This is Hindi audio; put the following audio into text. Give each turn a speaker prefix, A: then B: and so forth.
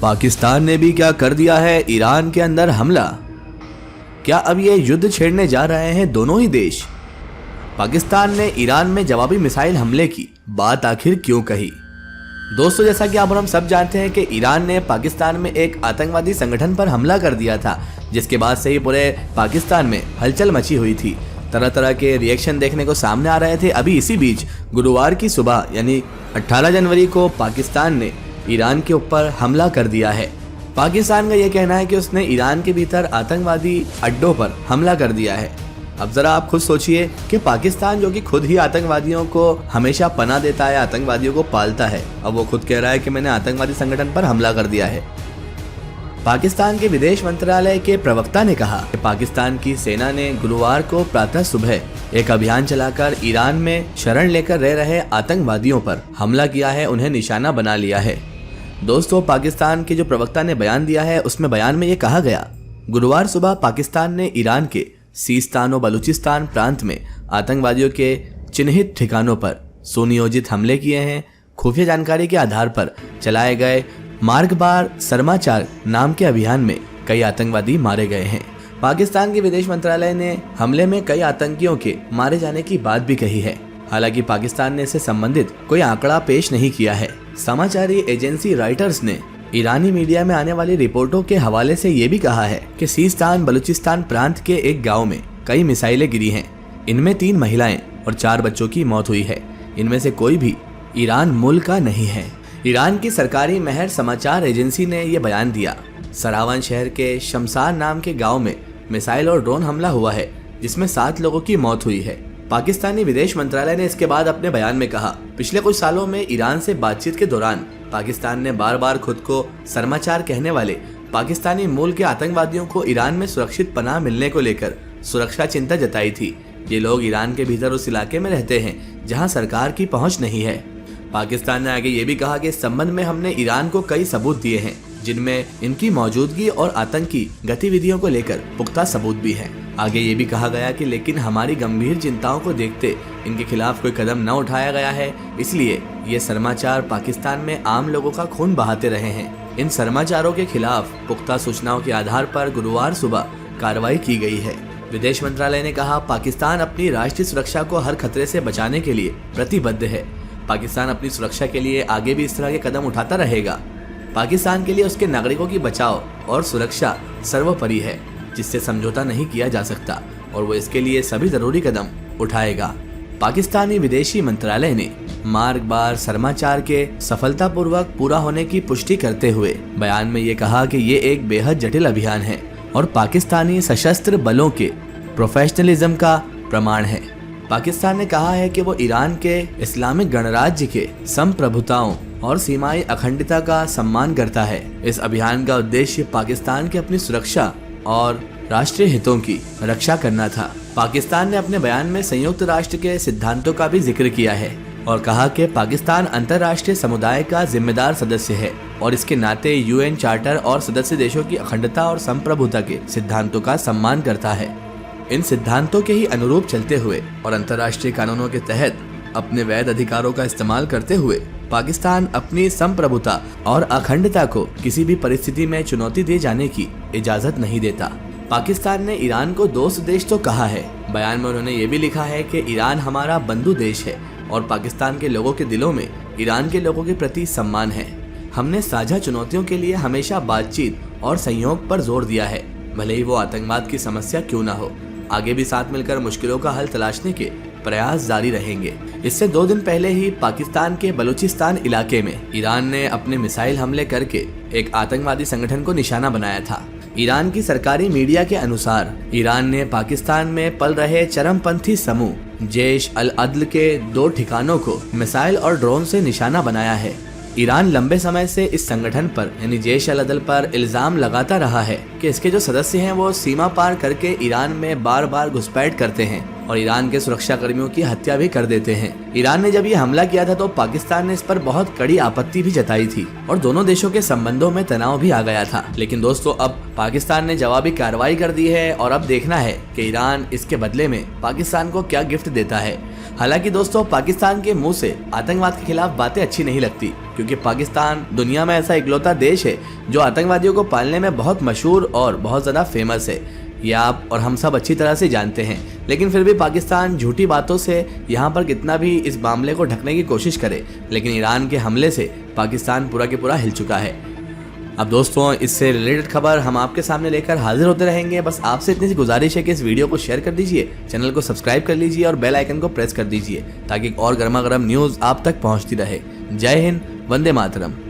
A: पाकिस्तान ने भी क्या कर दिया है ईरान के अंदर हमला। क्या अब ये युद्ध छेड़ने जा रहे हैं दोनों ही देश। पाकिस्तान ने ईरान में जवाबी मिसाइल हमले की बात आखिर क्यों कही। दोस्तों, जैसा कि आप और हम सब जानते हैं कि ईरान ने पाकिस्तान में एक आतंकवादी संगठन पर हमला कर दिया था, जिसके बाद से ही पूरे पाकिस्तान में हलचल मची हुई थी। तरह तरह के रिएक्शन देखने को सामने आ रहे थे। अभी इसी बीच गुरुवार की सुबह यानी 18 जनवरी को पाकिस्तान ने ईरान के ऊपर हमला कर दिया है। पाकिस्तान का यह कहना है कि उसने ईरान के भीतर आतंकवादी अड्डों पर हमला कर दिया है। अब जरा आप खुद सोचिए कि पाकिस्तान, जो कि खुद ही आतंकवादियों को हमेशा पनाह देता है, आतंकवादियों को पालता है, अब वो खुद कह रहा है कि मैंने आतंकवादी संगठन पर हमला कर दिया है। पाकिस्तान के विदेश मंत्रालय के प्रवक्ता ने कहा कि पाकिस्तान की सेना ने गुरुवार को प्रातः सुबह एक अभियान चलाकर ईरान में शरण लेकर रह रहे आतंकवादियों पर हमला किया है, उन्हें निशाना बना लिया है। दोस्तों, पाकिस्तान के जो प्रवक्ता ने बयान दिया है, उसमें बयान में ये कहा गया, गुरुवार सुबह पाकिस्तान ने ईरान के सीस्तान और बलूचिस्तान प्रांत में आतंकवादियों के चिन्हित ठिकानों पर सुनियोजित हमले किए हैं। खुफिया जानकारी के आधार पर चलाए गए मार्गबार सरमाचार नाम के अभियान में कई आतंकवादी मारे गए हैं। पाकिस्तान के विदेश मंत्रालय ने हमले में कई आतंकियों के मारे जाने की बात भी कही है। हालांकि पाकिस्तान ने इससे संबंधित कोई आंकड़ा पेश नहीं किया है। समाचारी एजेंसी रॉयटर्स ने ईरानी मीडिया में आने वाली रिपोर्टों के हवाले से ये भी कहा है कि सीस्तान बलूचिस्तान प्रांत के एक गाँव में कई मिसाइलें गिरी हैं। इनमें 3 महिलाएं और 4 बच्चों की मौत हुई है। इनमें से कोई भी ईरान मूल का नहीं है। ईरान की सरकारी महर समाचार एजेंसी ने यह बयान दिया, सरावन शहर के शमसार नाम के गांव में मिसाइल और ड्रोन हमला हुआ है, जिसमें 7 लोगों की मौत हुई है। पाकिस्तानी विदेश मंत्रालय ने इसके बाद अपने बयान में कहा, पिछले कुछ सालों में ईरान से बातचीत के दौरान पाकिस्तान ने बार बार खुद को सरमाचार कहने वाले पाकिस्तानी मूल के आतंकवादियों को ईरान में सुरक्षित पनाह मिलने को लेकर सुरक्षा चिंता जताई थी। ये लोग ईरान के भीतर उस इलाके में रहते हैं जहाँ सरकार की पहुँच नहीं है। पाकिस्तान ने आगे ये भी कहा कि इस संबंध में हमने ईरान को कई सबूत दिए हैं, जिनमें इनकी मौजूदगी और आतंकी गतिविधियों को लेकर पुख्ता सबूत भी हैं। आगे ये भी कहा गया कि लेकिन हमारी गंभीर चिंताओं को देखते इनके खिलाफ कोई कदम न उठाया गया है, इसलिए ये सरमाचार पाकिस्तान में आम लोगों का खून बहाते रहे हैं। इन सरमाचारों के खिलाफ पुख्ता सूचनाओं के आधार पर गुरुवार सुबह कार्रवाई की गई है। विदेश मंत्रालय ने कहा, पाकिस्तान अपनी राष्ट्रीय सुरक्षा को हर खतरे से बचाने के लिए प्रतिबद्ध है। पाकिस्तान अपनी सुरक्षा के लिए आगे भी इस तरह के कदम उठाता रहेगा। पाकिस्तान के लिए उसके नागरिकों की बचाव और सुरक्षा सर्वोपरि है, जिससे समझौता नहीं किया जा सकता, और वो इसके लिए सभी जरूरी कदम उठाएगा। पाकिस्तानी विदेशी मंत्रालय ने मार्गबार सरमाचार के सफलतापूर्वक पूरा होने की पुष्टि करते हुए बयान में ये कहा कि ये एक बेहद जटिल अभियान है और पाकिस्तानी सशस्त्र बलों के प्रोफेशनलिज्म का प्रमाण है। पाकिस्तान ने कहा है कि वो ईरान के इस्लामिक गणराज्य के संप्रभुताओं और सीमाई अखंडता का सम्मान करता है। इस अभियान का उद्देश्य पाकिस्तान की अपनी सुरक्षा और राष्ट्रीय हितों की रक्षा करना था। पाकिस्तान ने अपने बयान में संयुक्त राष्ट्र के सिद्धांतों का भी जिक्र किया है और कहा कि पाकिस्तान अंतर्राष्ट्रीय समुदाय का जिम्मेदार सदस्य है और इसके नाते यूएन चार्टर और सदस्य देशों की अखंडता और संप्रभुता के सिद्धांतों का सम्मान करता है। इन सिद्धांतों के ही अनुरूप चलते हुए और अंतर्राष्ट्रीय कानूनों के तहत अपने वैध अधिकारों का इस्तेमाल करते हुए पाकिस्तान अपनी संप्रभुता और अखंडता को किसी भी परिस्थिति में चुनौती दिए जाने की इजाजत नहीं देता। पाकिस्तान ने ईरान को दोस्त देश तो कहा है। बयान में उन्होंने ये भी लिखा है कि ईरान हमारा बंधु देश है और पाकिस्तान के लोगों के दिलों में ईरान के लोगों के प्रति सम्मान है। हमने साझा चुनौतियों के लिए हमेशा बातचीत और सहयोग पर जोर दिया है, भले ही वो आतंकवाद की समस्या क्यों ना हो। आगे भी साथ मिलकर मुश्किलों का हल तलाशने के प्रयास जारी रहेंगे। इससे 2 दिन पहले ही पाकिस्तान के बलूचिस्तान इलाके में ईरान ने अपने मिसाइल हमले करके एक आतंकवादी संगठन को निशाना बनाया था। ईरान की सरकारी मीडिया के अनुसार ईरान ने पाकिस्तान में पल रहे चरमपंथी समूह जैश अल अदल के 2 ठिकानों को मिसाइल और ड्रोन से निशाना बनाया है। ईरान लंबे समय से इस संगठन पर यानी जैश अल अदल पर इल्जाम लगाता रहा है कि इसके जो सदस्य हैं वो सीमा पार करके ईरान में बार बार घुसपैठ करते हैं और ईरान के सुरक्षा कर्मियों की हत्या भी कर देते हैं। ईरान ने जब ये हमला किया था तो पाकिस्तान ने इस पर बहुत कड़ी आपत्ति भी जताई थी और दोनों देशों के संबंधों में तनाव भी आ गया था। लेकिन दोस्तों, अब पाकिस्तान ने जवाबी कार्रवाई कर दी है और अब देखना है कि ईरान इसके बदले में पाकिस्तान को क्या गिफ्ट देता है। हालांकि दोस्तों पाकिस्तान के मुंह से आतंकवाद के खिलाफ बातें अच्छी नहीं लगती, क्योंकि पाकिस्तान दुनिया में ऐसा इकलौता देश है जो आतंकवादियों को पालने में बहुत मशहूर और बहुत ज़्यादा फेमस है। ये आप और हम सब अच्छी तरह से जानते हैं। लेकिन फिर भी पाकिस्तान झूठी बातों से यहाँ पर कितना भी इस मामले को ढकने की कोशिश करे, लेकिन ईरान के हमले से पाकिस्तान पूरा के पूरा हिल चुका है। अब दोस्तों इससे रिलेटेड खबर हम आपके सामने लेकर हाजिर होते रहेंगे। बस आपसे इतनी सी गुजारिश है कि इस वीडियो को शेयर कर दीजिए, चैनल को सब्सक्राइब कर लीजिए और बेल आइकन को प्रेस कर दीजिए ताकि और गर्मा गर्म न्यूज़ आप तक पहुंचती रहे। जय हिंद, वंदे मातरम।